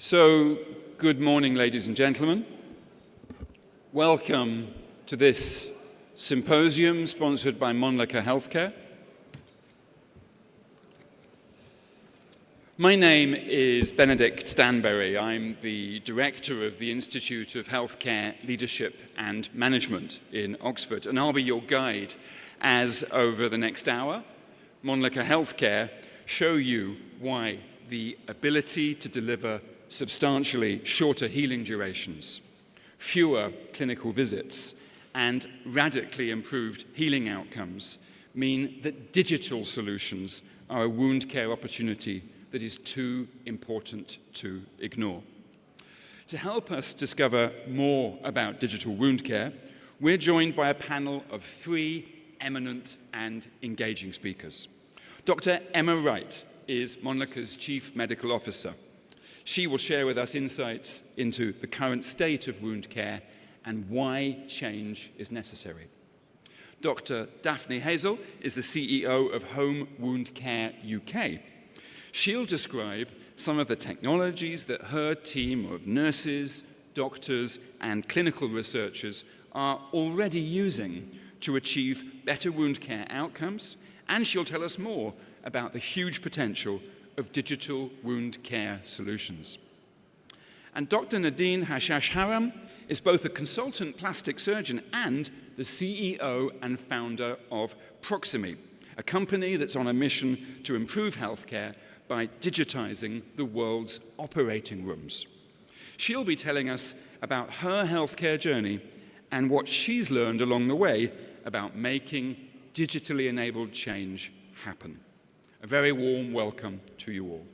So, good morning, ladies and gentlemen. Welcome to this symposium sponsored by Mölnlycke Healthcare. My name is Benedict Stanberry. I'm the director of the Institute of Healthcare Leadership and Management in Oxford, and I'll be your guide as, over the next hour, Mölnlycke Healthcare show you why the ability to deliver substantially shorter healing durations, fewer clinical visits, and radically improved healing outcomes mean that digital solutions are a wound care opportunity that is too important to ignore. To help us discover more about digital wound care, we're joined by a panel of three eminent and engaging speakers. Dr. Emma Wright is Mölnlycke's Chief Medical Officer. She will share with us insights into the current state of wound care and why change is necessary. Dr. Daphne Hazel is the CEO of Home Wound Care UK. She'll describe some of the technologies that her team of nurses, doctors, and clinical researchers are already using to achieve better wound care outcomes, and she'll tell us more about the huge potential of digital wound care solutions. And Dr. Nadine Hashashharam is both a consultant plastic surgeon and the CEO and founder of Proximi, a company that's on a mission to improve healthcare by digitizing the world's operating rooms. She'll be telling us about her healthcare journey and what she's learned along the way about making digitally enabled change happen. A very warm welcome to you all.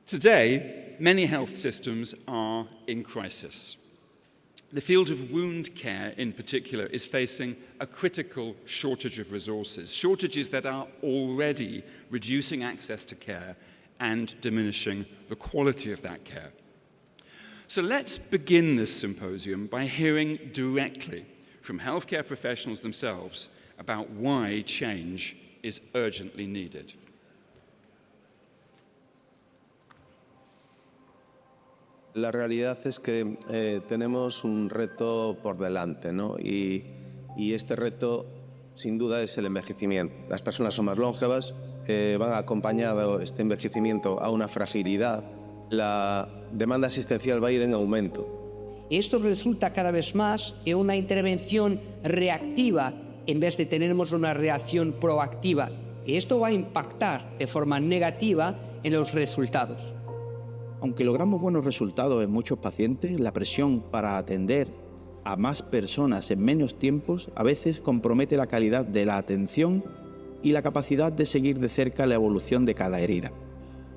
Today, many health systems are in crisis. The field of wound care, in particular, is facing a critical shortage of resources, shortages that are already reducing access to care and diminishing the quality of that care. So let's begin this symposium by hearing directly from healthcare professionals themselves about why change is urgently needed. La realidad es que tenemos un reto por delante, ¿no? Y este reto, sin duda, es el envejecimiento. Las personas son más longevas, van acompañado este envejecimiento a una fragilidad. La demanda asistencial va a ir en aumento. Esto resulta cada vez más en una intervención reactiva en vez de tener una reacción proactiva. Y esto va a impactar de forma negativa en los resultados. Aunque logramos buenos resultados en muchos pacientes, la presión para atender a más personas en menos tiempos a veces compromete la calidad de la atención y la capacidad de seguir de cerca la evolución de cada herida.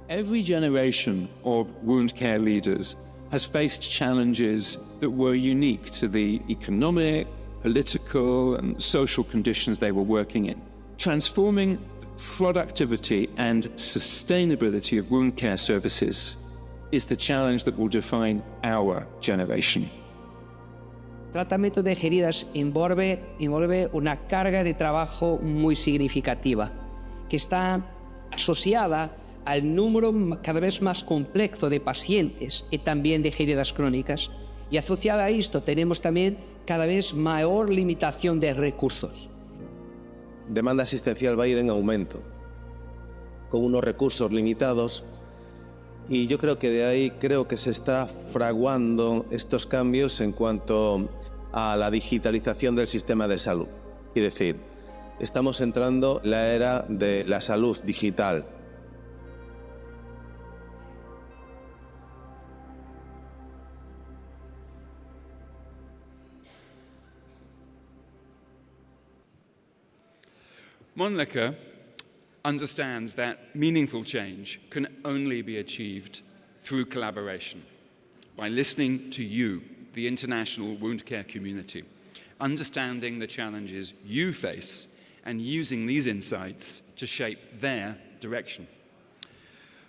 Every generation of wound care leaders has faced challenges that were unique to the economic, political, and social conditions they were working in. Transforming the productivity and sustainability of wound care services is the challenge that will define our generation. El tratamiento de heridas envuelve una carga de trabajo muy significativa, que está asociada al número cada vez más complejo de pacientes y también de heridas crónicas. Y asociada a esto tenemos también cada vez mayor limitación de recursos. Demanda asistencial va a ir en aumento, con unos recursos limitados. Y yo creo que de ahí se está fraguando estos cambios en cuanto a la digitalización del sistema de salud. Es decir, estamos entrando en la era de la salud digital. Mölnlycke understands that meaningful change can only be achieved through collaboration, by listening to you, the international wound care community, understanding the challenges you face and using these insights to shape their direction.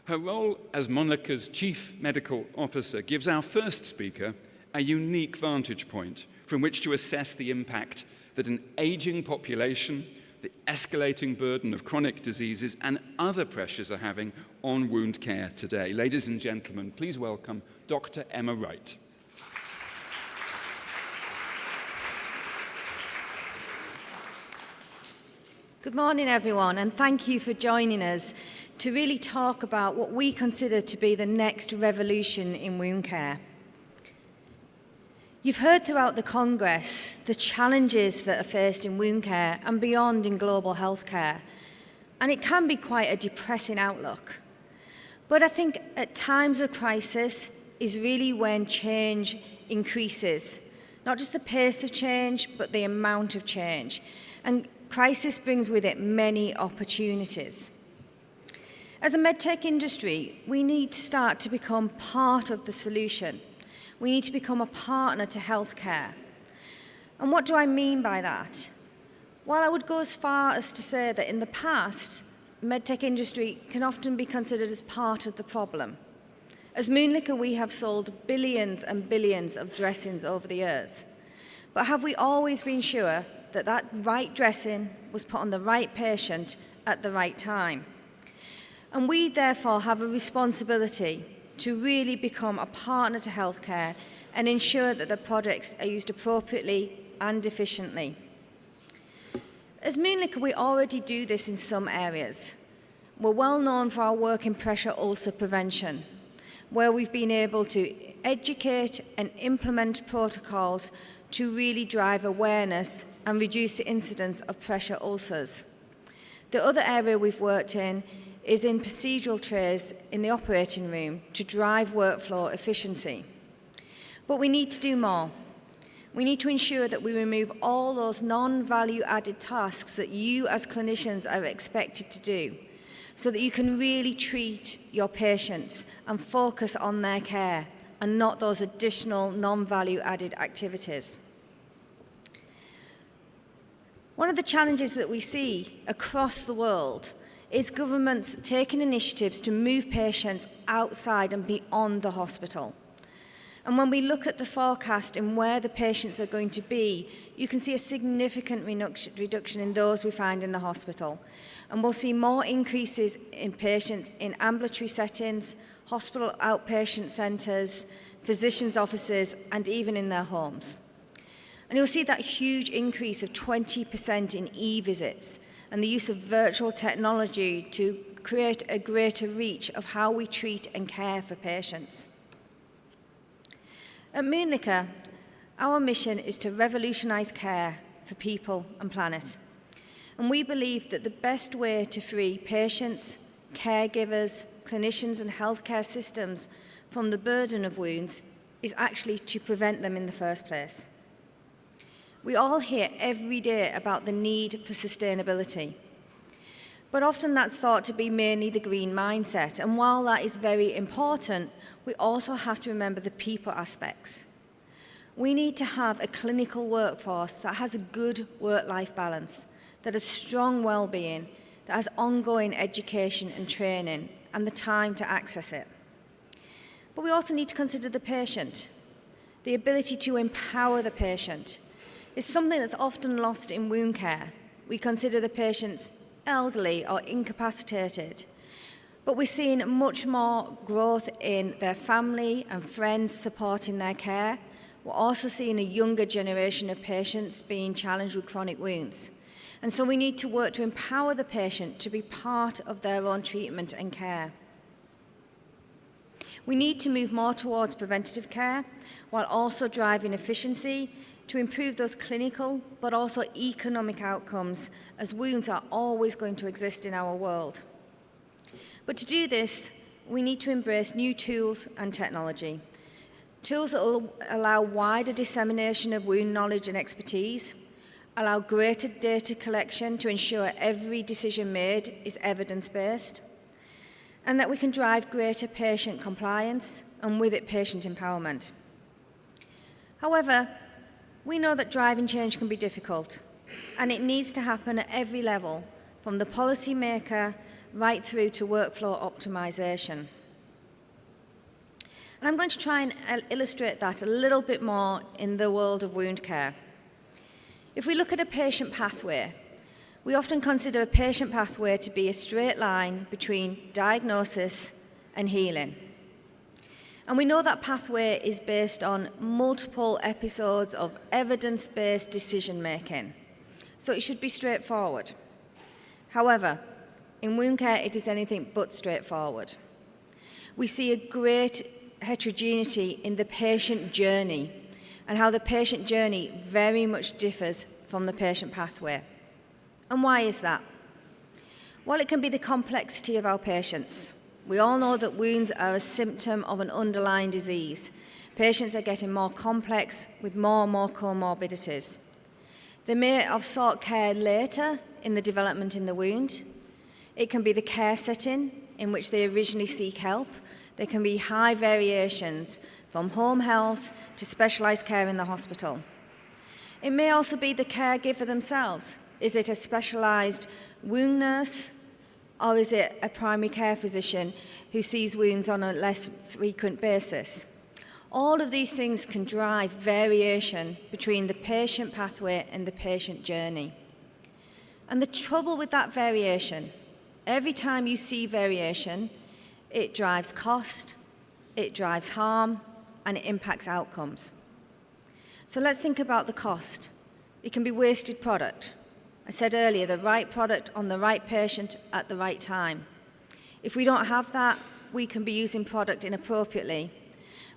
Her role as Mölnlycke's Chief Medical Officer gives our first speaker a unique vantage point from which to assess the impact that an aging population, the escalating burden of chronic diseases, and other pressures are having on wound care today. Ladies and gentlemen, please welcome Dr. Emma Wright. Good morning, everyone, and thank you for joining us to really talk about what we consider to be the next revolution in wound care. You've heard throughout the Congress the challenges that are faced in wound care and beyond in global healthcare, and it can be quite a depressing outlook. But I think at times of crisis is really when change increases, not just the pace of change, but the amount of change. And crisis brings with it many opportunities. As a medtech industry, we need to start to become part of the solution. We need to become a partner to healthcare. And what do I mean by that? Well, I would go as far as to say that in the past, the medtech industry can often be considered as part of the problem. As Mölnlycke, we have sold billions and billions of dressings over the years. But have we always been sure that that right dressing was put on the right patient at the right time? And we therefore have a responsibility to really become a partner to healthcare and ensure that the products are used appropriately and efficiently. As Mölnlycke, we already do this in some areas. We're well known for our work in pressure ulcer prevention, where we've been able to educate and implement protocols to really drive awareness and reduce the incidence of pressure ulcers. The other area we've worked in is in procedural trays in the operating room to drive workflow efficiency. But we need to do more. We need to ensure that we remove all those non-value added tasks that you as clinicians are expected to do, so that you can really treat your patients and focus on their care and not those additional non-value added activities. One of the challenges that we see across the world is governments taking initiatives to move patients outside and beyond the hospital. And when we look at the forecast and where the patients are going to be, you can see a significant reduction in those we find in the hospital. And we'll see more increases in patients in ambulatory settings, hospital outpatient centres, physicians' offices, and even in their homes. And you'll see that huge increase of 20% in e-visits and the use of virtual technology to create a greater reach of how we treat and care for patients. At Mölnlycke, our mission is to revolutionise care for people and planet. And we believe that the best way to free patients, caregivers, clinicians and healthcare systems from the burden of wounds is actually to prevent them in the first place. We all hear every day about the need for sustainability. But often that's thought to be mainly the green mindset. And while that is very important, we also have to remember the people aspects. We need to have a clinical workforce that has a good work-life balance, that has strong well-being, that has ongoing education and training, and the time to access it. But we also need to consider the patient. The ability to empower the patient is something that's often lost in wound care. We consider the patients elderly or incapacitated, but we're seeing much more growth in their family and friends supporting their care. We're also seeing a younger generation of patients being challenged with chronic wounds. And so we need to work to empower the patient to be part of their own treatment and care. We need to move more towards preventative care while also driving efficiency to improve those clinical but also economic outcomes, as wounds are always going to exist in our world. But to do this, we need to embrace new tools and technology. Tools that will allow wider dissemination of wound knowledge and expertise, allow greater data collection to ensure every decision made is evidence-based, and that we can drive greater patient compliance and with it patient empowerment. However, we know that driving change can be difficult, and it needs to happen at every level, from the policy maker right through to workflow optimization. And I'm going to try and illustrate that a little bit more in the world of wound care. If we look at a patient pathway, we often consider a patient pathway to be a straight line between diagnosis and healing. And we know that pathway is based on multiple episodes of evidence-based decision-making, so it should be straightforward. However, in wound care, it is anything but straightforward. We see a great heterogeneity in the patient journey and how the patient journey very much differs from the patient pathway. And why is that? Well, it can be the complexity of our patients. We all know that wounds are a symptom of an underlying disease. Patients are getting more complex with more and more comorbidities. They may have sought care later in the development in the wound. It can be the care setting in which they originally seek help. There can be high variations from home health to specialised care in the hospital. It may also be the caregiver themselves. Is it a specialised wound nurse, or is it a primary care physician who sees wounds on a less frequent basis? All of these things can drive variation between the patient pathway and the patient journey. And the trouble with that variation, every time you see variation, it drives cost, it drives harm, and it impacts outcomes. So let's think about the cost. It can be wasted product. I said earlier, the right product on the right patient at the right time. If we don't have that, we can be using product inappropriately.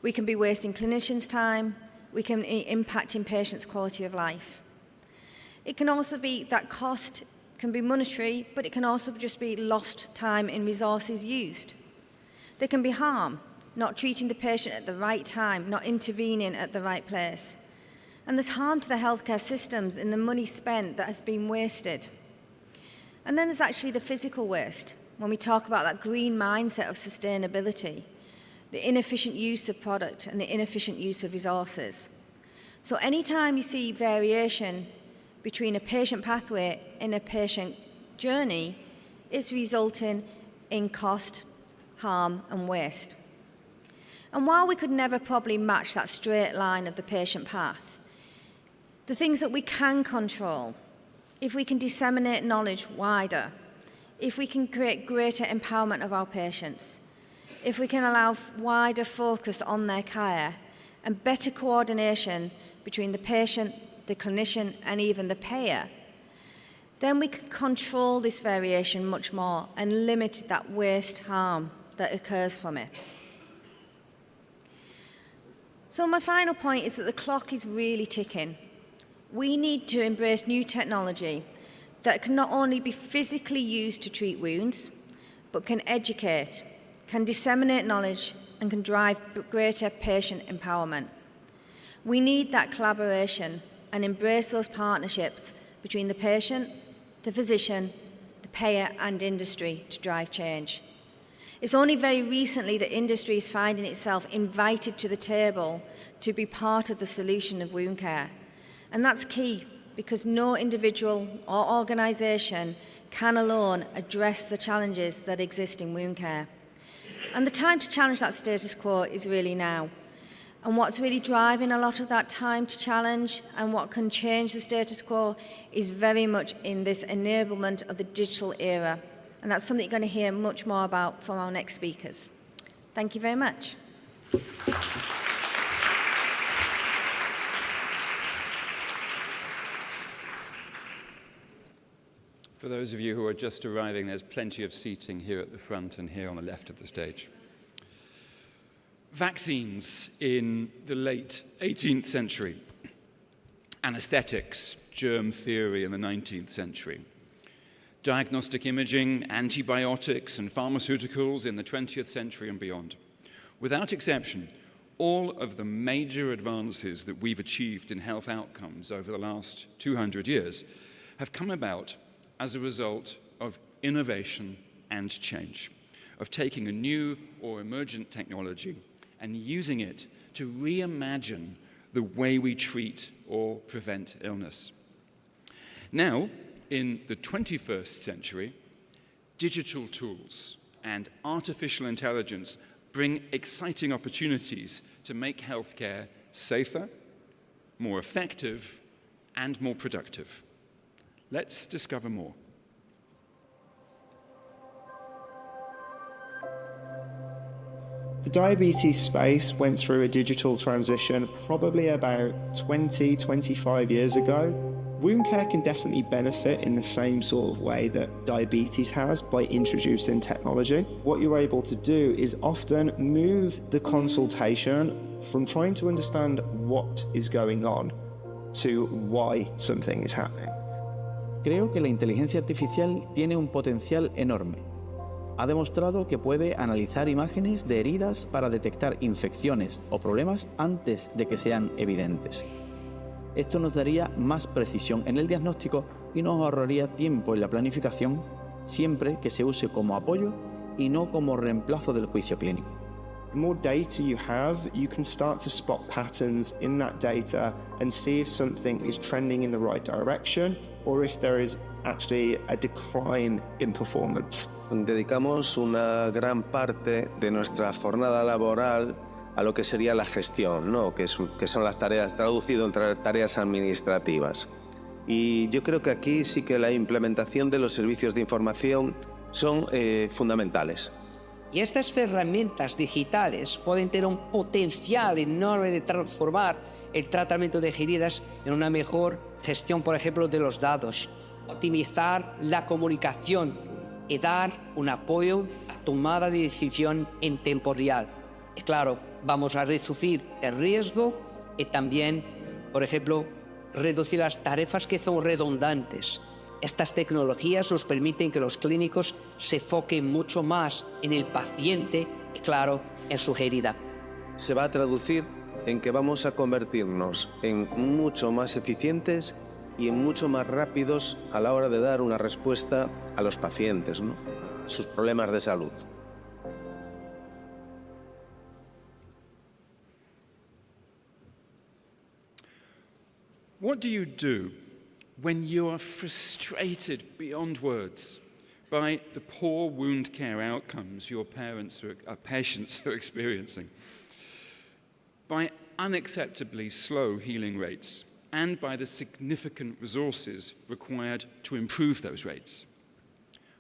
We can be wasting clinicians' time. We can be impacting patients' quality of life. It can also be that cost can be monetary, but it can also just be lost time and resources used. There can be harm, not treating the patient at the right time, not intervening at the right place. And there's harm to the healthcare systems in the money spent that has been wasted. And then there's actually the physical waste, when we talk about that green mindset of sustainability, the inefficient use of product and the inefficient use of resources. So anytime you see variation between a patient pathway and a patient journey, it's resulting in cost, harm, and waste. And while we could never probably match that straight line of the patient path, the things that we can control, if we can disseminate knowledge wider, if we can create greater empowerment of our patients, if we can allow wider focus on their care and better coordination between the patient, the clinician, and even the payer, then we can control this variation much more and limit that waste harm that occurs from it. So my final point is that the clock is really ticking. We need to embrace new technology that can not only be physically used to treat wounds, but can educate, can disseminate knowledge, and can drive greater patient empowerment. We need that collaboration and embrace those partnerships between the patient, the physician, the payer, and industry to drive change. It's only very recently that industry is finding itself invited to the table to be part of the solution of wound care. And that's key, because no individual or organisation can alone address the challenges that exist in wound care. And the time to challenge that status quo is really now. And what's really driving a lot of that time to challenge and what can change the status quo is very much in this enablement of the digital era. And that's something you're going to hear much more about from our next speakers. Thank you very much. For those of you who are just arriving, there's plenty of seating here at the front and here on the left of the stage. Vaccines in the late 18th century, anesthetics, germ theory in the 19th century, diagnostic imaging, antibiotics, and pharmaceuticals in the 20th century and beyond. Without exception, all of the major advances that we've achieved in health outcomes over the last 200 years have come about as a result of innovation and change, of taking a new or emergent technology and using it to reimagine the way we treat or prevent illness. Now, in the 21st century, digital tools and artificial intelligence bring exciting opportunities to make healthcare safer, more effective, and more productive. Let's discover more. The diabetes space went through a digital transition probably about 20, 25 years ago. Wound care can definitely benefit in the same sort of way that diabetes has by introducing technology. What you're able to do is often move the consultation from trying to understand what is going on to why something is happening. Creo que la inteligencia artificial tiene un potencial enorme. Ha demostrado que puede analizar imágenes de heridas para detectar infecciones o problemas antes de que sean evidentes. Esto nos daría más precisión en el diagnóstico y nos ahorraría tiempo en la planificación, siempre que se use como apoyo y no como reemplazo del juicio clínico. The more data you have, you can start to spot patterns in that data and see if something is trending in the right direction or if there is actually a decline in performance. Dedicamos una gran parte de nuestra jornada laboral a lo que sería la gestión, ¿no? que son las tareas, traducido entre tareas administrativas. Y yo creo que aquí sí que la implementación de los servicios de información son fundamentales. Y estas herramientas digitales pueden tener un potencial enorme de transformar el tratamiento de heridas en una mejor gestión, por ejemplo, de los datos, optimizar la comunicación y dar un apoyo a tomada de decisión en tiempo real. Y claro, vamos a reducir el riesgo y también, por ejemplo, reducir las tarefas que son redundantes. Estas tecnologías nos permiten que los clínicos se enfoquen mucho más en el paciente y, claro, en su herida. Se va a traducir en que vamos a convertirnos en mucho más eficientes y en mucho más rápidos a la hora de dar una respuesta a los pacientes, ¿no? A sus problemas de salud. What do you do when you are frustrated beyond words by the poor wound care outcomes your patients are experiencing, by unacceptably slow healing rates, and by the significant resources required to improve those rates,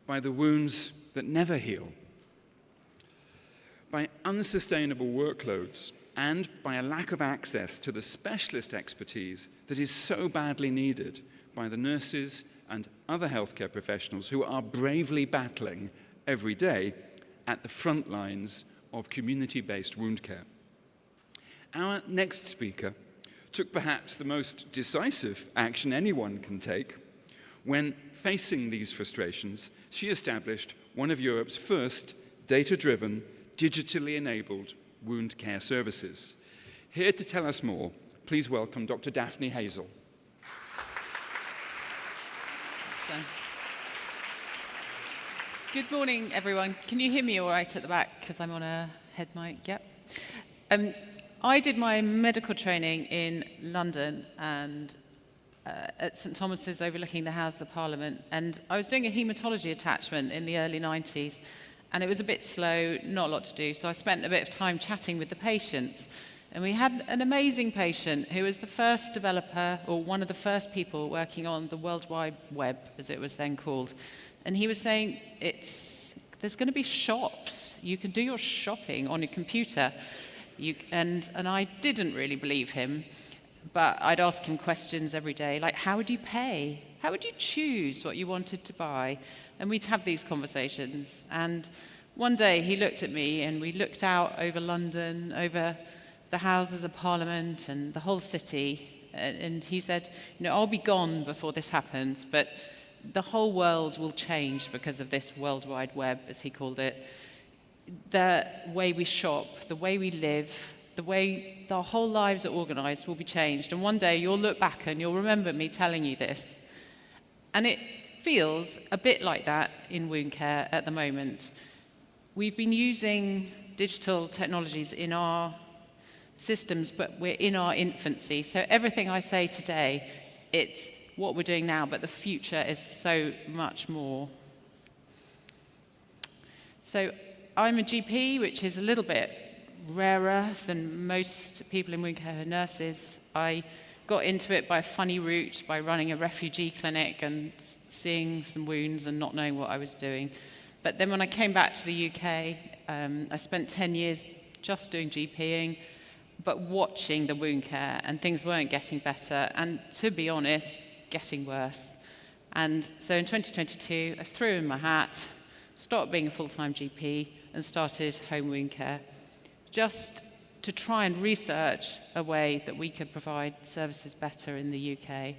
by the wounds that never heal, by unsustainable workloads, and by a lack of access to the specialist expertise that is so badly needed by the nurses and other healthcare professionals who are bravely battling every day at the front lines of community-based wound care. Our next speaker took perhaps the most decisive action anyone can take. When facing these frustrations, she established one of Europe's first data-driven, digitally enabled wound care services. Here to tell us more, please welcome Dr. Daphne Hazel. Good morning, everyone. Can you hear me all right at the back? Because I'm on a head mic. Yep. I did my medical training in London and at St Thomas's overlooking the House of Parliament, and I was doing a haematology attachment in the early 90s, and it was a bit slow, not a lot to do, so I spent a bit of time chatting with the patients. And we had an amazing patient who was the first developer, or one of the first people working on the World Wide Web, as it was then called. And he was saying, there's going to be shops. You can do your shopping on your computer. And I didn't really believe him, but I'd ask him questions every day, like, how would you pay? How would you choose what you wanted to buy? And we'd have these conversations. And one day he looked at me, and we looked out over London, over the Houses of Parliament and the whole city, and he said, I'll be gone before this happens, but the whole world will change because of this World Wide Web, as he called it. The way we shop, the way we live, the way our whole lives are organized will be changed. And one day you'll look back and you'll remember me telling you this. And it feels a bit like that in wound care at the moment. We've been using digital technologies in our systems, but we're in our infancy. So everything I say today, it's what we're doing now, but the future is so much more. So I'm a GP, which is a little bit rarer than most people in wound care who are nurses. I got into it by a funny route, by running a refugee clinic and seeing some wounds and not knowing what I was doing. But then when I came back to the UK, I spent 10 years just doing GPing, but watching the wound care, and things weren't getting better, and to be honest, getting worse. And so in 2022, I threw in my hat, stopped being a full-time GP, and started home wound care, just to try and research a way that we could provide services better in the UK.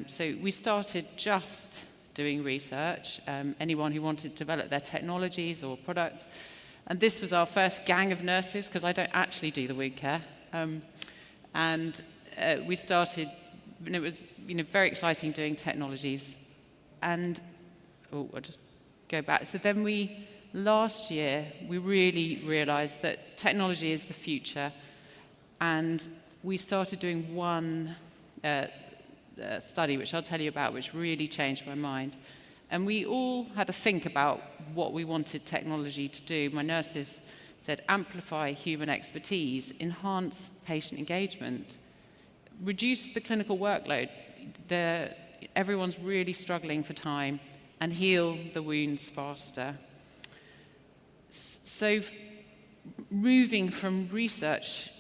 So we started just doing research, anyone who wanted to develop their technologies or products. And this was our first gang of nurses, because I don't actually do the wound care. We started, and it was very exciting doing technologies. And, I'll just go back. So then last year, we really realized that technology is the future. And we started doing one study, which I'll tell you about, which really changed my mind. And we all had to think about what we wanted technology to do. My nurses said, amplify human expertise, enhance patient engagement, reduce the clinical workload. Everyone's really struggling for time, and heal the wounds faster. So moving from research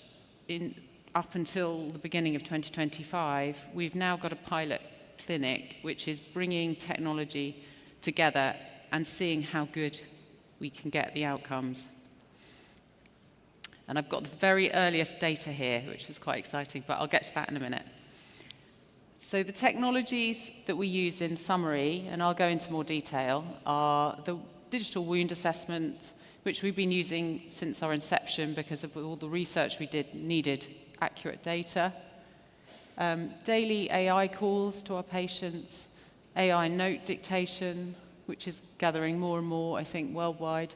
up until the beginning of 2025, we've now got a pilot clinic which is bringing technology together and seeing how good we can get the outcomes. And I've got the very earliest data here, which is quite exciting, but I'll get to that in a minute. So the technologies that we use in summary, and I'll go into more detail, are the digital wound assessment, which we've been using since our inception because of all the research we needed accurate data. Daily AI calls to our patients, AI note dictation, which is gathering more and more, I think, worldwide.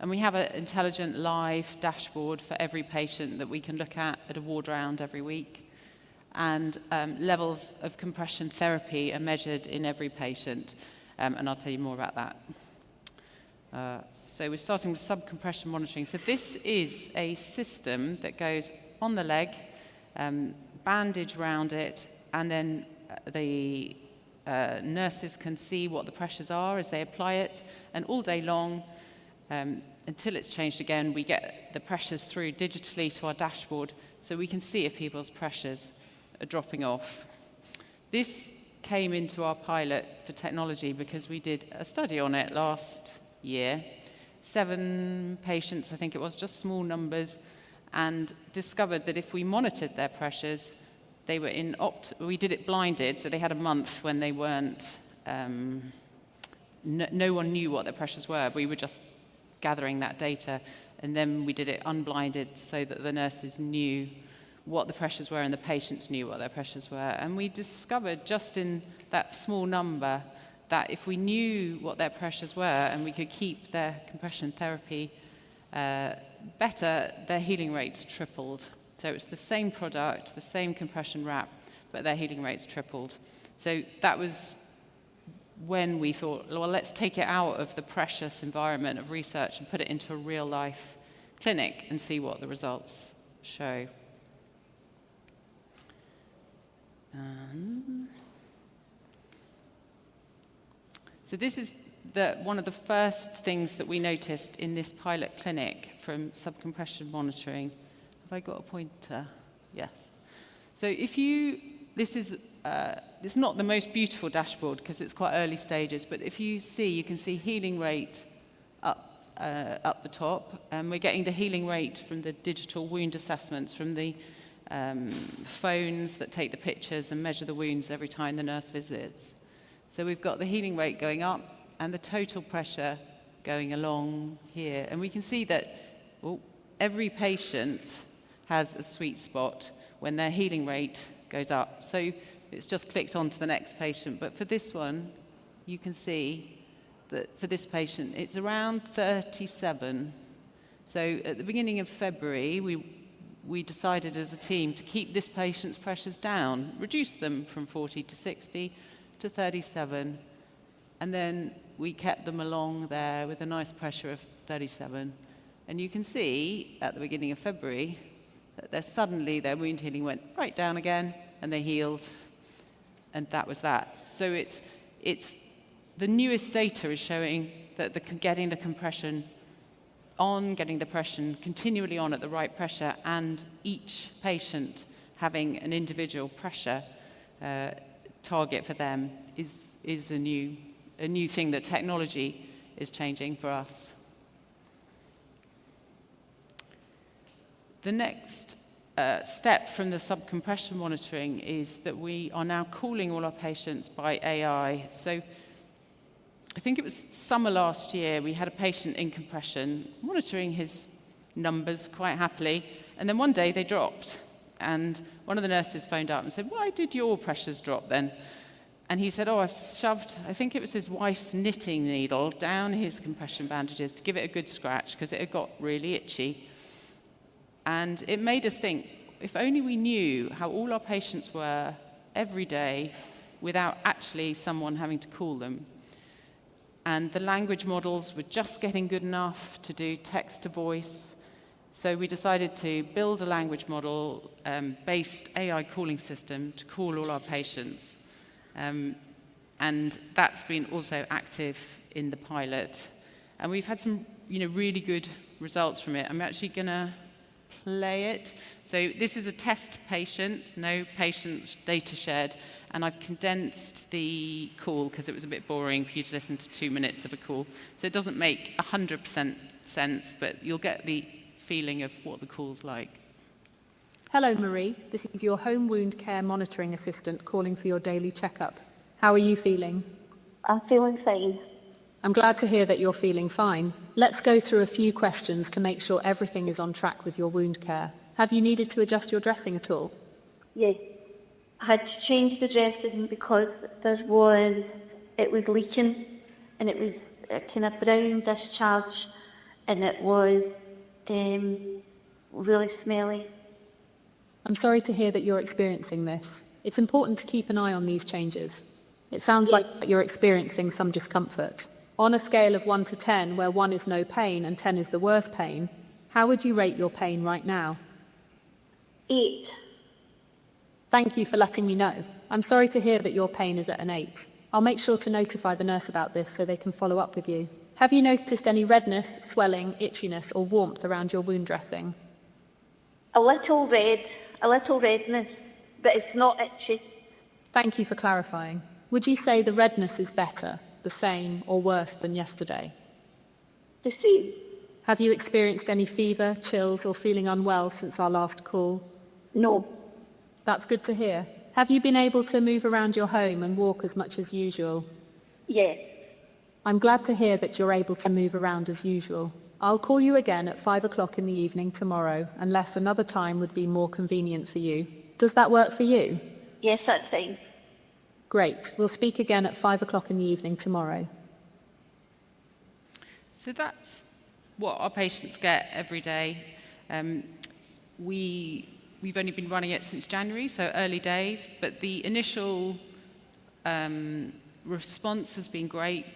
And we have an intelligent live dashboard for every patient that we can look at a ward round every week. And levels of compression therapy are measured in every patient. And I'll tell you more about that. So we're starting with subcompression monitoring. So this is a system that goes on the leg, bandage around it, and then the nurses can see what the pressures are as they apply it. And all day long, until it's changed again, we get the pressures through digitally to our dashboard so we can see if people's pressures are dropping off. This came into our pilot for technology because we did a study on it last year. 7 patients, I think it was, just small numbers, and discovered that if we monitored their pressures, they were we did it blinded, so they had a month when they weren't, no one knew what their pressures were. We were just gathering that data, and then we did it unblinded so that the nurses knew what the pressures were and the patients knew what their pressures were. And we discovered just in that small number that if we knew what their pressures were and we could keep their compression therapy better, their healing rates tripled. So it's the same product, the same compression wrap, but their healing rates tripled. So that was when we thought, well, let's take it out of the precious environment of research and put it into a real-life clinic and see what the results show. So this is one of the first things that we noticed in this pilot clinic from subcompression monitoring. Have I got a pointer? Yes. So this is not the most beautiful dashboard because it's quite early stages, but if you can see healing rate up the top, and we're getting the healing rate from the digital wound assessments, from the phones that take the pictures and measure the wounds every time the nurse visits. So we've got the healing rate going up and the total pressure going along here. And we can see that every patient has a sweet spot when their healing rate goes up. So it's just clicked on to the next patient. But for this one, you can see that for this patient, it's around 37. So at the beginning of February, we decided as a team to keep this patient's pressures down, reduce them from 40 to 60 to 37, and then we kept them along there with a nice pressure of 37. And you can see at the beginning of February that suddenly their wound healing went right down again, and they healed, and that was that. So it's the newest data is showing that getting the compression continually on at the right pressure, and each patient having an individual pressure target for them is a new thing that technology is changing for us. The next step from the subcompression monitoring is that we are now calling all our patients by AI. So I think it was summer last year, we had a patient in compression, monitoring his numbers quite happily, and then one day they dropped. And one of the nurses phoned up and said, "Why did your pressures drop then?" And he said, I've shoved, I think it was his wife's knitting needle, down his compression bandages to give it a good scratch because it had got really itchy. And it made us think, if only we knew how all our patients were every day without actually someone having to call them. And the language models were just getting good enough to do text to voice. So we decided to build a language model based AI calling system to call all our patients. And that's been also active in the pilot. And we've had some really good results from it. I'm actually going to play it. So this is a test patient, no patient data shared, and I've condensed the call because it was a bit boring for you to listen to 2 minutes of a call. So it doesn't make 100% sense, but you'll get the feeling of what the call's like. Hello, Marie. This is your home wound care monitoring assistant calling for your daily checkup. How are you feeling? I'm feeling fine. I'm glad to hear that you're feeling fine. Let's go through a few questions to make sure everything is on track with your wound care. Have you needed to adjust your dressing at all? Yes. I had to change the dressing because it was leaking, and it was a kind of brown discharge, and it was really smelly. I'm sorry to hear that you're experiencing this. It's important to keep an eye on these changes. It sounds like you're experiencing some discomfort. On a scale of 1 to 10, where 1 is no pain and 10 is the worst pain, how would you rate your pain right now? 8. Thank you for letting me know. I'm sorry to hear that your pain is at an 8. I'll make sure to notify the nurse about this so they can follow up with you. Have you noticed any redness, swelling, itchiness, or warmth around your wound dressing? A little redness, but it's not itchy. Thank you for clarifying. Would you say the redness is better, the same, or worse than yesterday? The same. Have you experienced any fever, chills, or feeling unwell since our last call? No. That's good to hear. Have you been able to move around your home and walk as much as usual? Yes. I'm glad to hear that you're able to move around as usual. I'll call you again at 5 o'clock in the evening tomorrow, unless another time would be more convenient for you. Does that work for you? Yes, that's fine. Great. We'll speak again at 5 o'clock in the evening tomorrow. So that's what our patients get every day. We've only been running it since January, so early days, but the initial response has been great.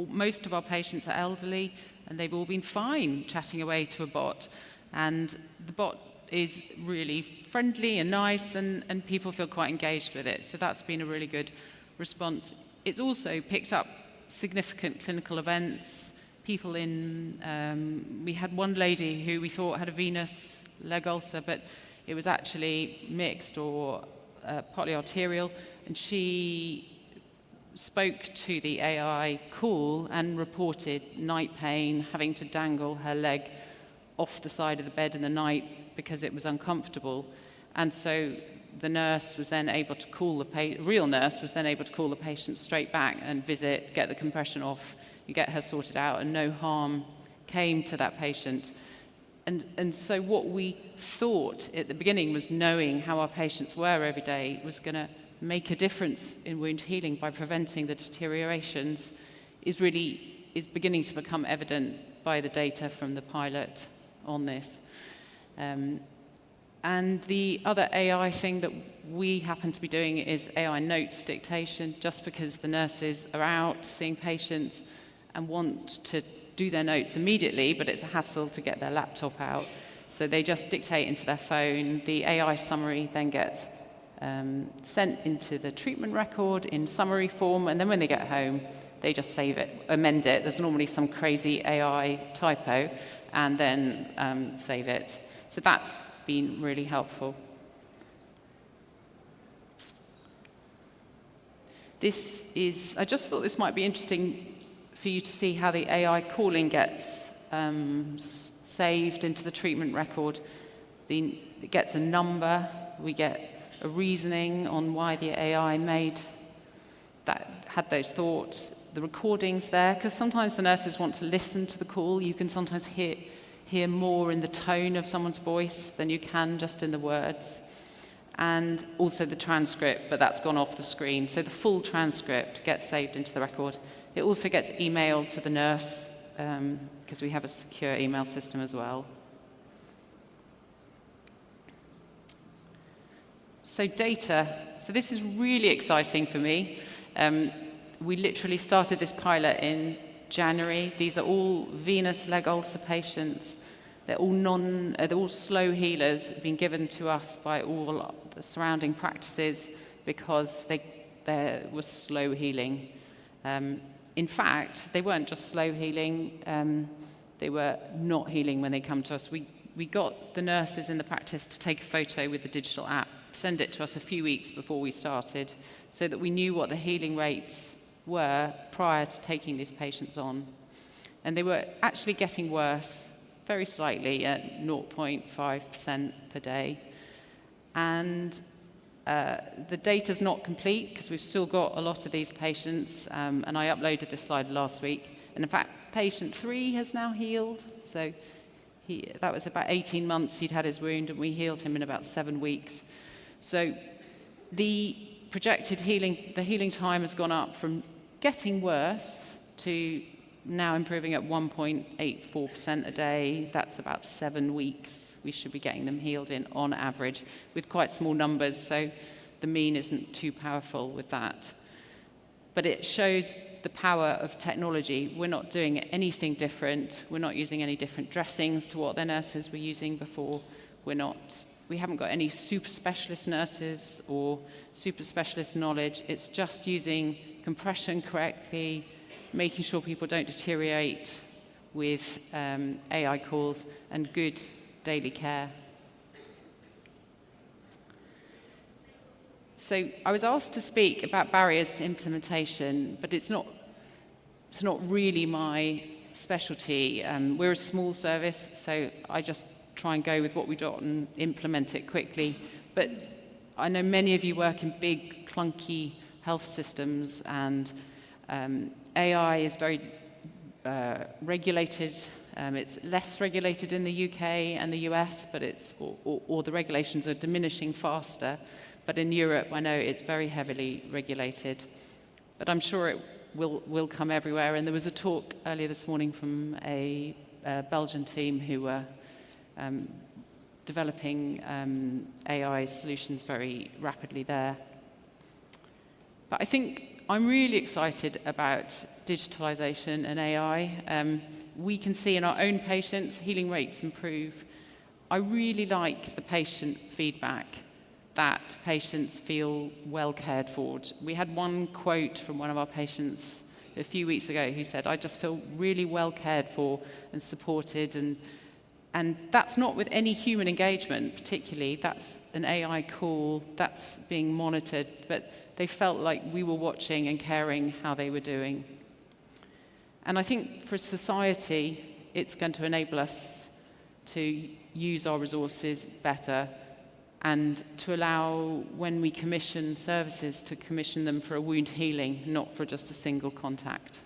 Most of our patients are elderly, and they've all been fine chatting away to a bot. And the bot is really friendly and nice, and people feel quite engaged with it. So that's been a really good response. It's also picked up significant clinical events. People we had one lady who we thought had a venous leg ulcer, but it was actually mixed or partly arterial, and she spoke to the AI call and reported night pain, having to dangle her leg off the side of the bed in the night because it was uncomfortable. And so the nurse was then able to call real nurse was then able to call the patient straight back and visit, get the compression off, and get her sorted out, and no harm came to that patient. And so what we thought at the beginning was knowing how our patients were every day was going to make a difference in wound healing by preventing the deteriorations is beginning to become evident by the data from the pilot on this. And the other AI thing that we happen to be doing is AI notes dictation, just because the nurses are out seeing patients and want to do their notes immediately, but it's a hassle to get their laptop out. So they just dictate into their phone. The AI summary then gets sent into the treatment record in summary form, and then when they get home, they just save it, amend it. There's normally some crazy AI typo, and then save it. So that's been really helpful. I just thought this might be interesting for you to see how the AI calling gets saved into the treatment record. It gets a number, we get a reasoning on why the AI had those thoughts, the recordings there, because sometimes the nurses want to listen to the call. You can sometimes hear more in the tone of someone's voice than you can just in the words. And also the transcript, but that's gone off the screen. So the full transcript gets saved into the record. It also gets emailed to the nurse, because we have a secure email system as well. So data. So this is really exciting for me. We literally started this pilot in January. These are all venous leg ulcer patients. They're all slow healers, being given to us by all the surrounding practices because there was slow healing. In fact, they weren't just slow healing, they were not healing when they come to us. We got the nurses in the practice to take a photo with the digital app, send it to us a few weeks before we started, so that we knew what the healing rates were prior to taking these patients on. And they were actually getting worse, very slightly, at 0.5% per day. And the data's not complete because we've still got a lot of these patients, and I uploaded this slide last week. And in fact, patient 3 has now healed. So that was about 18 months he'd had his wound, and we healed him in about 7 weeks. So the projected healing, the healing time has gone up from getting worse to now improving at 1.84% a day. That's about 7 weeks. We should be getting them healed in on average with quite small numbers, so the mean isn't too powerful with that. But it shows the power of technology. We're not doing anything different. We're not using any different dressings to what their nurses were using before. We haven't got any super specialist nurses or super specialist knowledge. It's just using compression correctly, making sure people don't deteriorate with AI calls, and good daily care. So I was asked to speak about barriers to implementation, but it's not really my specialty. We're a small service, so I just try and go with what we got and implement it quickly. But I know many of you work in big, clunky health systems, and AI is very regulated. It's less regulated in the UK and the US, but or the regulations are diminishing faster. But in Europe, I know it's very heavily regulated. But I'm sure it will come everywhere. And there was a talk earlier this morning from a Belgian team who were developing AI solutions very rapidly there. But I think I'm really excited about digitalization and AI. We can see in our own patients, healing rates improve. I really like the patient feedback, that patients feel well cared for. We had one quote from one of our patients a few weeks ago who said, "I just feel really well cared for and supported," and that's not with any human engagement particularly. That's an AI call, that's being monitored, but they felt like we were watching and caring how they were doing. And I think for society, it's going to enable us to use our resources better, and to allow, when we commission services, to commission them for a wound healing, not for just a single contact.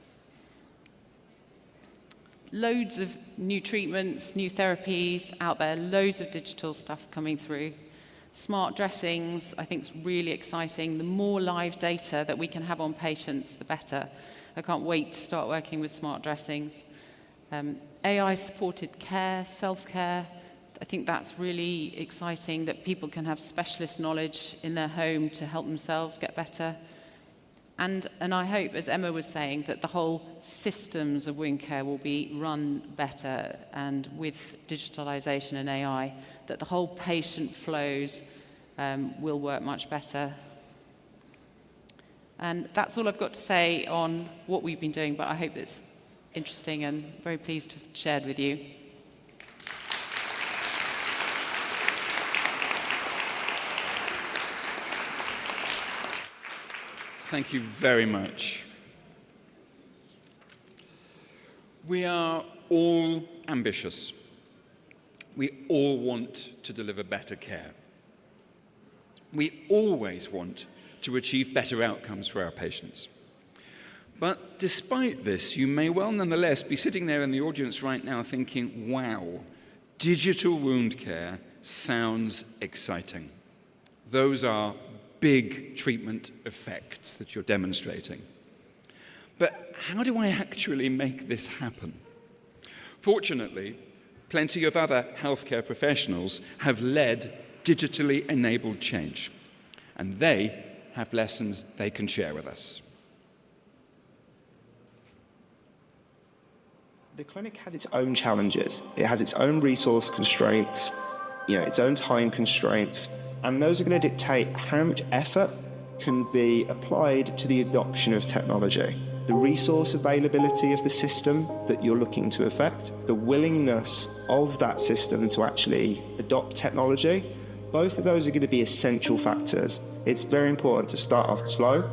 Loads of new treatments, new therapies out there, loads of digital stuff coming through. Smart dressings, I think, is really exciting. The more live data that we can have on patients, the better. I can't wait to start working with smart dressings. AI-supported care, self-care, I think that's really exciting, that people can have specialist knowledge in their home to help themselves get better. And I hope, as Emma was saying, that the whole systems of wound care will be run better, and with digitalization and AI, that the whole patient flows will work much better. And that's all I've got to say on what we've been doing, but I hope it's interesting and very pleased to have shared with you. Thank you very much. We are all ambitious. We all want to deliver better care. We always want to achieve better outcomes for our patients. But despite this, you may well nonetheless be sitting there in the audience right now thinking, wow, digital wound care sounds exciting. Those are big treatment effects that you're demonstrating. But how do I actually make this happen? Fortunately, plenty of other healthcare professionals have led digitally enabled change, and they have lessons they can share with us. The clinic has its own challenges. It has its own resource constraints, its own time constraints, and those are going to dictate how much effort can be applied to the adoption of technology. The resource availability of the system that you're looking to affect, the willingness of that system to actually adopt technology, both of those are going to be essential factors. It's very important to start off slow,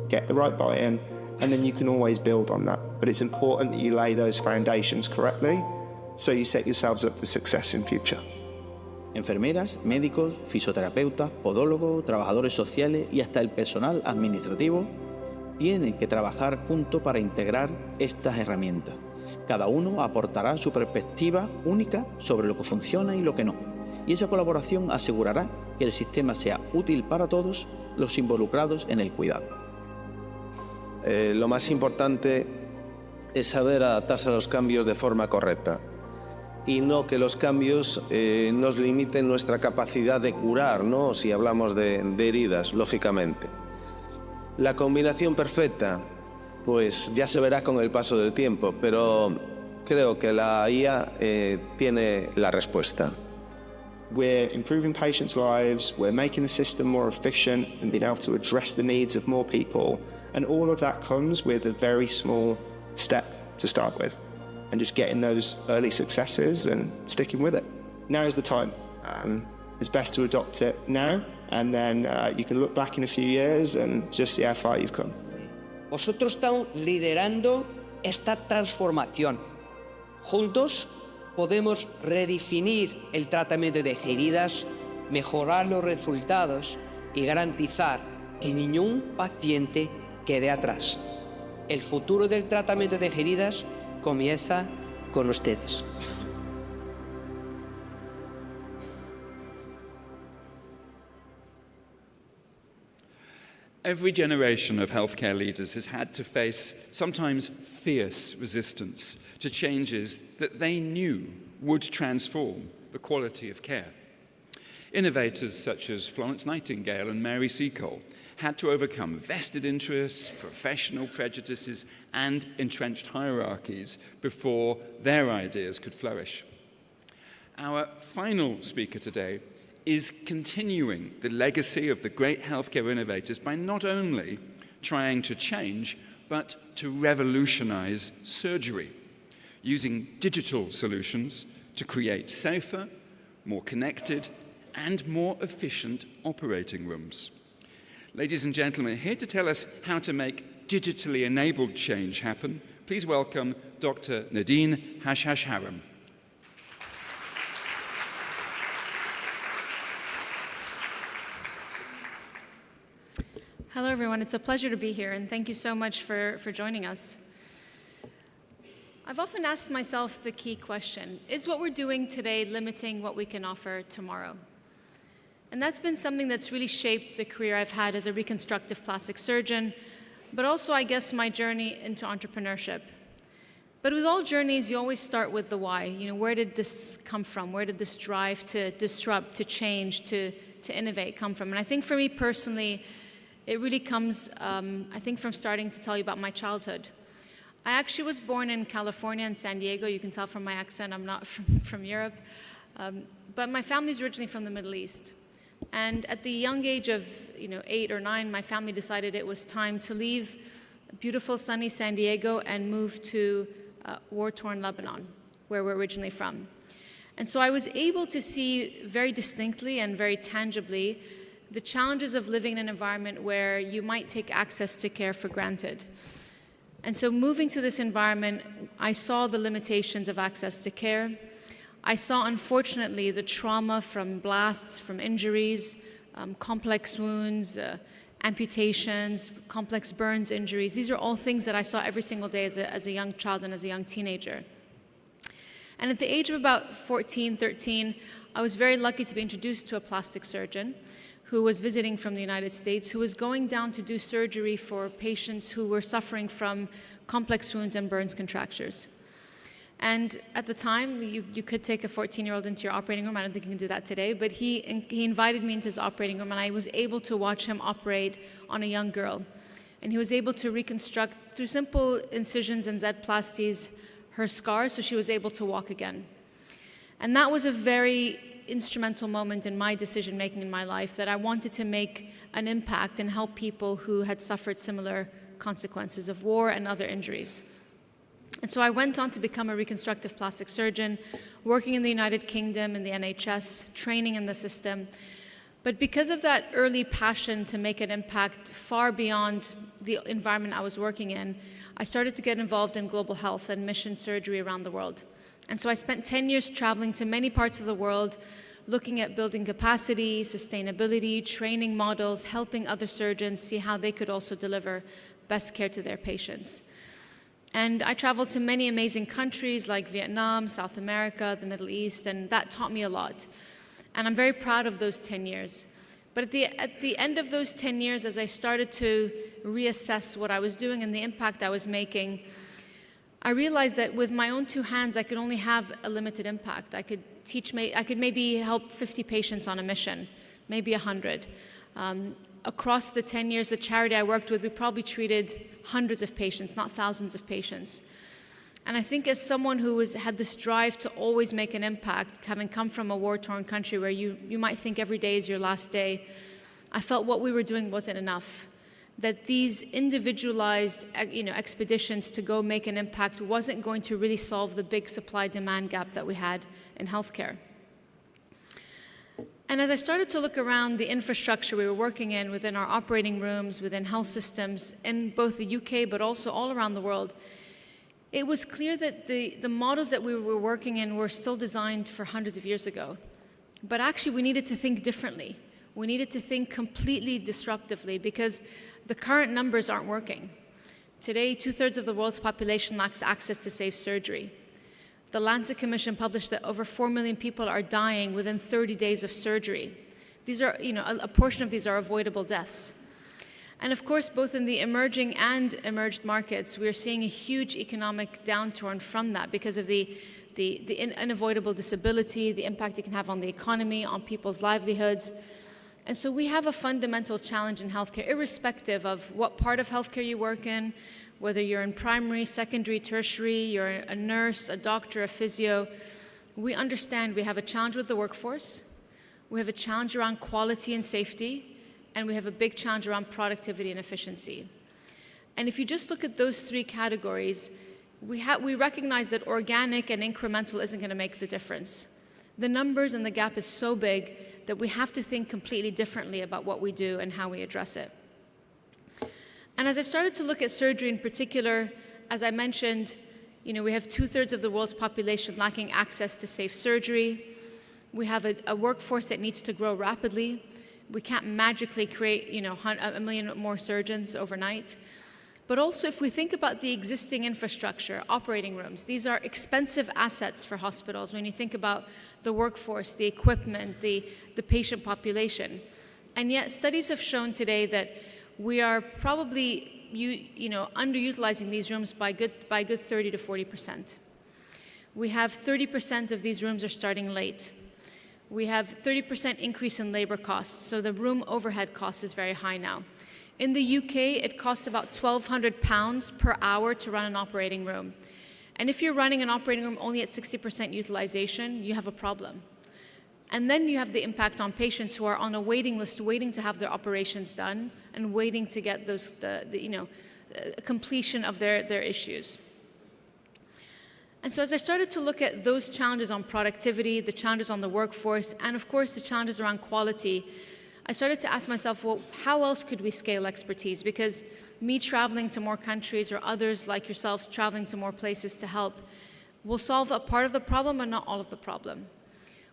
get the right buy-in, and then you can always build on that. But it's important that you lay those foundations correctly so you set yourselves up for success in future. Enfermeras, médicos, fisioterapeutas, podólogos, trabajadores sociales y hasta el personal administrativo tienen que trabajar juntos para integrar estas herramientas. Cada uno aportará su perspectiva única sobre lo que funciona y lo que no. Y esa colaboración asegurará que el sistema sea útil para todos los involucrados en el cuidado. Lo más importante es saber adaptarse a los cambios de forma correcta y no que los cambios nos limiten nuestra capacidad de curar, ¿no? Si hablamos de heridas, lógicamente. La combinación perfecta, pues ya se verá con el paso del tiempo, pero creo que la IA tiene la respuesta. We're improving patients' lives, we're making the system more efficient and being able to address the needs of more people. And all of that comes with a very small step to start with. And just getting those early successes and sticking with it. Now is the time. It's best to adopt it now, and then you can look back in a few years and just see how far you've come. Vosotros están liderando esta transformación. Juntos podemos redefinir el tratamiento de heridas, mejorar los resultados y garantizar que ningún paciente quede atrás. El futuro del tratamiento de heridas comienza con ustedes. Every generation of healthcare leaders has had to face sometimes fierce resistance to changes that they knew would transform the quality of care. Innovators such as Florence Nightingale and Mary Seacole had to overcome vested interests, professional prejudices, and entrenched hierarchies before their ideas could flourish. Our final speaker today is continuing the legacy of the great healthcare innovators by not only trying to change, but to revolutionize surgery, using digital solutions to create safer, more connected, and more efficient operating rooms. Ladies and gentlemen, here to tell us how to make digitally enabled change happen, please welcome Dr. Nadine Hashashharam. Hello, everyone. It's a pleasure to be here, and thank you so much for joining us. I've often asked myself the key question, is what we're doing today limiting what we can offer tomorrow? And that's been something that's really shaped the career I've had as a reconstructive plastic surgeon, but also, I guess, my journey into entrepreneurship. But with all journeys, you always start with the why. Where did this come from? Where did this drive to disrupt, to change, to innovate come from? And I think for me personally, it really comes, I think, from starting to tell you about my childhood. I actually was born in California, in San Diego. You can tell from my accent I'm not from Europe. But my family's originally from the Middle East. And at the young age of 8 or 9, my family decided it was time to leave beautiful sunny San Diego and move to war-torn Lebanon, where we're originally from. And so I was able to see very distinctly and very tangibly the challenges of living in an environment where you might take access to care for granted. And so moving to this environment, I saw the limitations of access to care. I saw, unfortunately, the trauma from blasts, from injuries, complex wounds, amputations, complex burns injuries. These are all things that I saw every single day as a young child and as a young teenager. And at the age of about 14, 13, I was very lucky to be introduced to a plastic surgeon who was visiting from the United States, who was going down to do surgery for patients who were suffering from complex wounds and burns contractures. And at the time, you could take a 14-year-old into your operating room. I don't think you can do that today, but he invited me into his operating room, and I was able to watch him operate on a young girl. And he was able to reconstruct, through simple incisions and Z-plasties, her scars, so she was able to walk again. And that was a very instrumental moment in my decision-making in my life, that I wanted to make an impact and help people who had suffered similar consequences of war and other injuries. And so I went on to become a reconstructive plastic surgeon, working in the United Kingdom in the NHS, training in the system. But because of that early passion to make an impact far beyond the environment I was working in, I started to get involved in global health and mission surgery around the world. And so I spent 10 years traveling to many parts of the world, looking at building capacity, sustainability, training models, helping other surgeons see how they could also deliver best care to their patients. And I traveled to many amazing countries like Vietnam, South America, the Middle East, and that taught me a lot. And I'm very proud of those 10 years. But at the end of those 10 years, as I started to reassess what I was doing and the impact I was making, I realized that with my own two hands, I could only have a limited impact. I could maybe help 50 patients on a mission, maybe 100. Across the 10 years, the charity I worked with, we probably treated hundreds of patients, not thousands of patients. And I think as someone who had this drive to always make an impact, having come from a war-torn country where you might think every day is your last day, I felt what we were doing wasn't enough. That these individualized expeditions to go make an impact wasn't going to really solve the big supply-demand gap that we had in healthcare. And as I started to look around the infrastructure we were working in, within our operating rooms, within health systems, in both the UK but also all around the world, it was clear that the models that we were working in were still designed for hundreds of years ago. But actually, we needed to think differently. We needed to think completely disruptively, because the current numbers aren't working. Today, 2/3 of the world's population lacks access to safe surgery. The Lancet Commission published that over 4 million people are dying within 30 days of surgery. These are, a portion of these are avoidable deaths. And of course, both in the emerging and emerged markets, we are seeing a huge economic downturn from that because of the unavoidable disability, the impact it can have on the economy, on people's livelihoods. And so we have a fundamental challenge in healthcare, irrespective of what part of healthcare you work in, whether you're in primary, secondary, tertiary, you're a nurse, a doctor, a physio. We understand we have a challenge with the workforce, we have a challenge around quality and safety, and we have a big challenge around productivity and efficiency. And if you just look at those three categories, we recognize that organic and incremental isn't going to make the difference. The numbers and the gap is so big that we have to think completely differently about what we do and how we address it. And as I started to look at surgery in particular, as I mentioned, we have 2/3 of the world's population lacking access to safe surgery. We have a workforce that needs to grow rapidly. We can't magically create, 1 million more surgeons overnight. But also, if we think about the existing infrastructure, operating rooms, these are expensive assets for hospitals when you think about the workforce, the equipment, the patient population. And yet, studies have shown today that we are probably underutilizing these rooms by a good 30 to 40%. We have 30% of these rooms are starting late. We have 30% increase in labor costs, so the room overhead cost is very high now. In the UK, it costs about £1,200 per hour to run an operating room. And if you're running an operating room only at 60% utilization, you have a problem. And then you have the impact on patients who are on a waiting list, waiting to have their operations done and waiting to get those, completion of their issues. And so as I started to look at those challenges on productivity, the challenges on the workforce, and of course the challenges around quality, I started to ask myself, well, how else could we scale expertise? Because me traveling to more countries or others like yourselves traveling to more places to help will solve a part of the problem, but not all of the problem.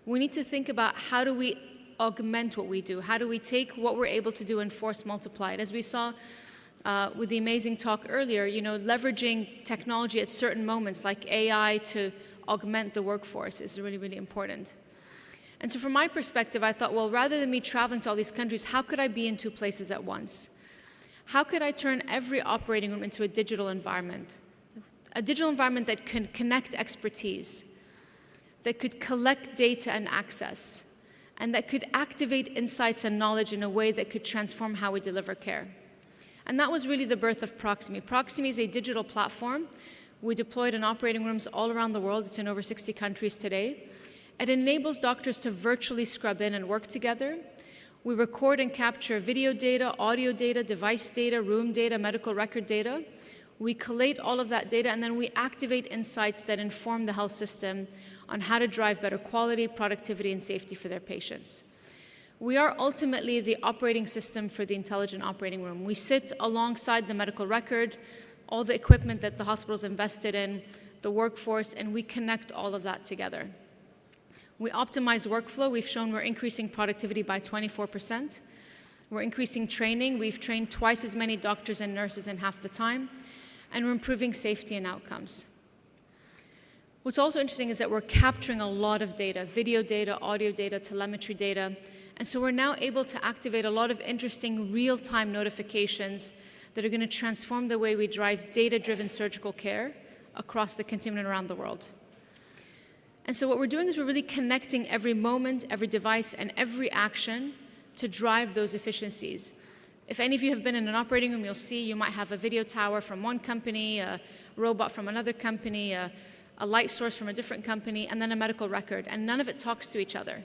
We need to think about how do we augment what we do? How do we take what we're able to do and force multiply it? As we saw with the amazing talk earlier, leveraging technology at certain moments like AI to augment the workforce is really, really important. And so from my perspective, I thought, well, rather than me traveling to all these countries, how could I be in 2 places at once? How could I turn every operating room into a digital environment? A digital environment that can connect expertise, that could collect data and access, and that could activate insights and knowledge in a way that could transform how we deliver care. And that was really the birth of Proximie. Proximie is a digital platform. We deployed in operating rooms all around the world. It's in over 60 countries today. It enables doctors to virtually scrub in and work together. We record and capture video data, audio data, device data, room data, medical record data. We collate all of that data, and then we activate insights that inform the health system on how to drive better quality, productivity, and safety for their patients. We are ultimately the operating system for the intelligent operating room. We sit alongside the medical record, all the equipment that the hospital's invested in, the workforce, and we connect all of that together. We optimize workflow. We've shown we're increasing productivity by 24%. We're increasing training. We've trained twice as many doctors and nurses in half the time. And we're improving safety and outcomes. What's also interesting is that we're capturing a lot of data, video data, audio data, telemetry data. And so we're now able to activate a lot of interesting real-time notifications that are going to transform the way we drive data-driven surgical care across the continuum and around the world. And so what we're doing is we're really connecting every moment, every device, and every action to drive those efficiencies. If any of you have been in an operating room, you'll see you might have a video tower from one company, a robot from another company, a light source from a different company, and then a medical record, and none of it talks to each other.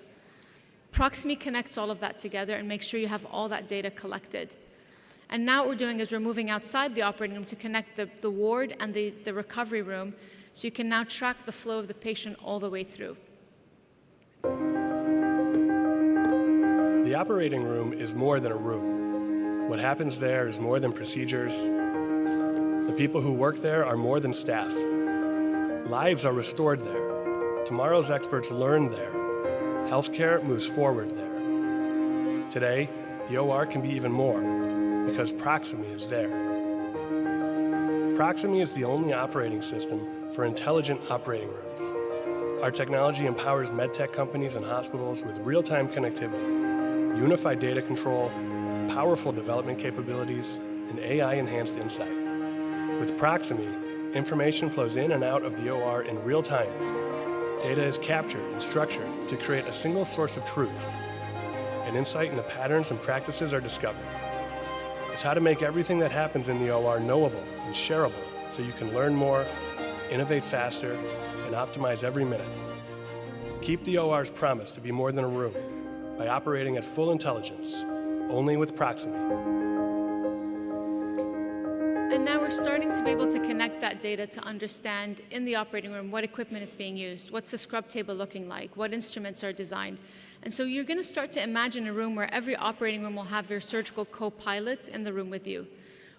Proximie connects all of that together and makes sure you have all that data collected. And now what we're doing is we're moving outside the operating room to connect the ward and the recovery room, so you can now track the flow of the patient all the way through. The operating room is more than a room. What happens there is more than procedures. The people who work there are more than staff. Lives are restored there. Tomorrow's experts learn there. Healthcare moves forward there. Today, the OR can be even more, because Proximie is there. Proximie is the only operating system for intelligent operating rooms. Our technology empowers medtech companies and hospitals with real-time connectivity, unified data control, powerful development capabilities, and AI-enhanced insight. With Proximie, information flows in and out of the OR in real time. Data is captured and structured to create a single source of truth, and insight into patterns and practices are discovered. It's how to make everything that happens in the OR knowable and shareable, so you can learn more, innovate faster, and optimize every minute. Keep the OR's promise to be more than a room by operating at full intelligence, only with Proximie. And now we're starting to be able to connect that data to understand in the operating room what equipment is being used, what's the scrub table looking like, what instruments are designed. And so you're going to start to imagine a room where every operating room will have your surgical co-pilot in the room with you.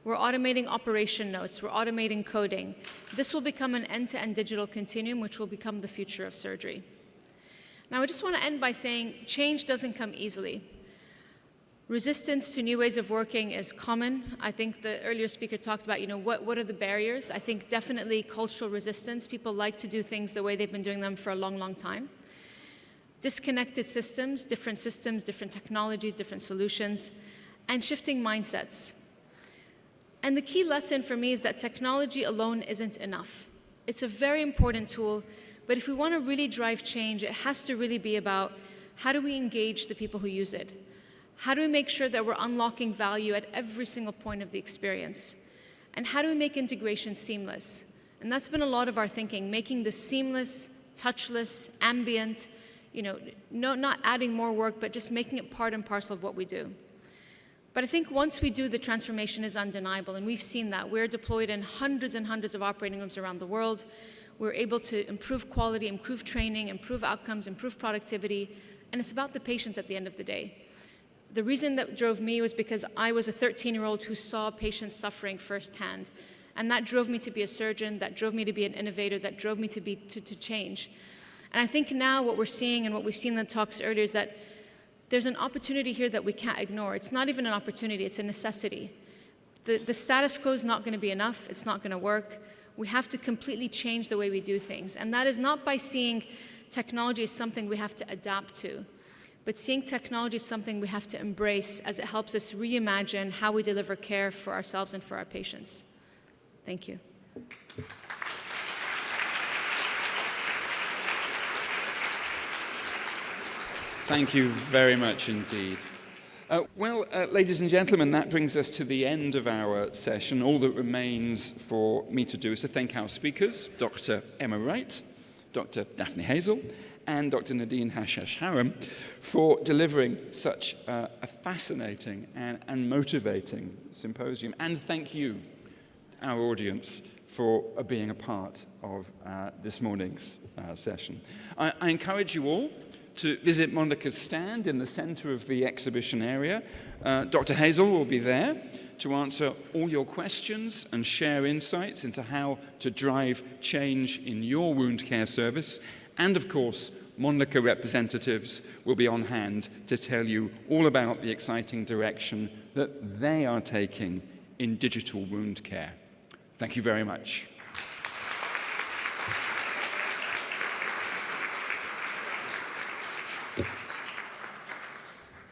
We're automating operation notes, we're automating coding. This will become an end-to-end digital continuum, which will become the future of surgery. Now, I just want to end by saying change doesn't come easily. Resistance to new ways of working is common. I think the earlier speaker talked about, what are the barriers? I think definitely cultural resistance. People like to do things the way they've been doing them for a long, long time. Disconnected systems, different technologies, different solutions, and shifting mindsets. And the key lesson for me is that technology alone isn't enough. It's a very important tool, but if we want to really drive change, it has to really be about how do we engage the people who use it? How do we make sure that we're unlocking value at every single point of the experience? And how do we make integration seamless? And that's been a lot of our thinking, making this seamless, touchless, ambient, not adding more work, but just making it part and parcel of what we do. But I think once we do, the transformation is undeniable, and we've seen that. We're deployed in hundreds and hundreds of operating rooms around the world. We're able to improve quality, improve training, improve outcomes, improve productivity, and it's about the patients at the end of the day. The reason that drove me was because I was a 13-year-old who saw patients suffering firsthand, and that drove me to be a surgeon, that drove me to be an innovator, that drove me to change. And I think now what we're seeing and what we've seen in the talks earlier is that there's an opportunity here that we can't ignore. It's not even an opportunity, it's a necessity. The status quo is not going to be enough, it's not going to work. We have to completely change the way we do things. And that is not by seeing technology as something we have to adapt to, but seeing technology as something we have to embrace as it helps us reimagine how we deliver care for ourselves and for our patients. Thank you. Thank you very much indeed. Ladies and gentlemen, that brings us to the end of our session. All that remains for me to do is to thank our speakers, Dr. Emma Wright, Dr. Daphne Hazel, and Dr. Nadine Hashash-Haram, for delivering such a fascinating and motivating symposium. And thank you, our audience, for being a part of this morning's session. I encourage you all to visit Mölnlycke's stand in the center of the exhibition area. Dr. Hazel will be there to answer all your questions and share insights into how to drive change in your wound care service. And of course, Mölnlycke representatives will be on hand to tell you all about the exciting direction that they are taking in digital wound care. Thank you very much.